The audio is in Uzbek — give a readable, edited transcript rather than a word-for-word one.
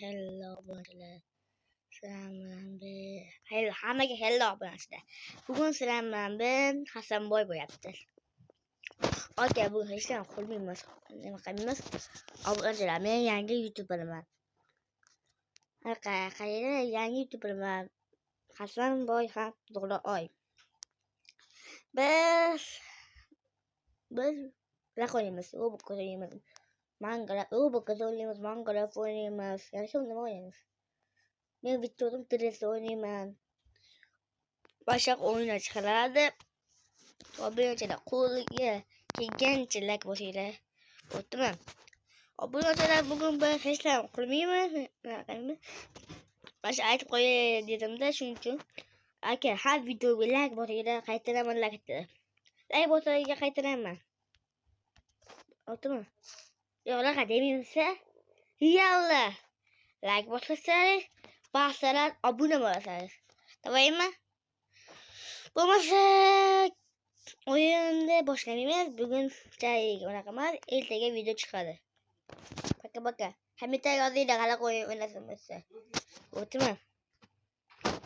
hello obunachilar. Hammaga hello obunachilar. Bugun sizlar bilan Hasanboy bo'lyapti. Okay, bugun hech narsa qilmaymiz. Nima qilamiz? Obunachilar, men yangi YouTuberman. Qayerda yangi YouTuberman. Hasanboy ham to'g'ri oy. Biz o'ynaymiz. Roblox o'ynaymiz. Roblox o'ynaymiz, Minecraft o'ynaymiz. Yana nima o'ynaymiz? Men videoda Dress o'ynayman. Boshqa o'yinlar chiqaradi. Obunachilar, qo'liga kelgancha like bosinglar. Bo'ptimi? Obunachilar, bugun biz hech narsa qilmaymiz. Boshqa aytib qo'yay dedimda, shuning uchun. Aka, har videoga like bosinglar, qaytaraman like. Like bosinglar qaytaraman. Bo'ptimi? Yo'q, demaysiz. Yalla. Like bosasangiz, ba'zilar obuna bo'lasiz. To'g'rimi? Bo'lmasa o'yinni boshlamaymiz. Bugun unaqamas, ertaga video chiqadi. Paka. Hammaga yozinglar, qanaqa o'yin o'ynasam bo'lsa. O'tmi?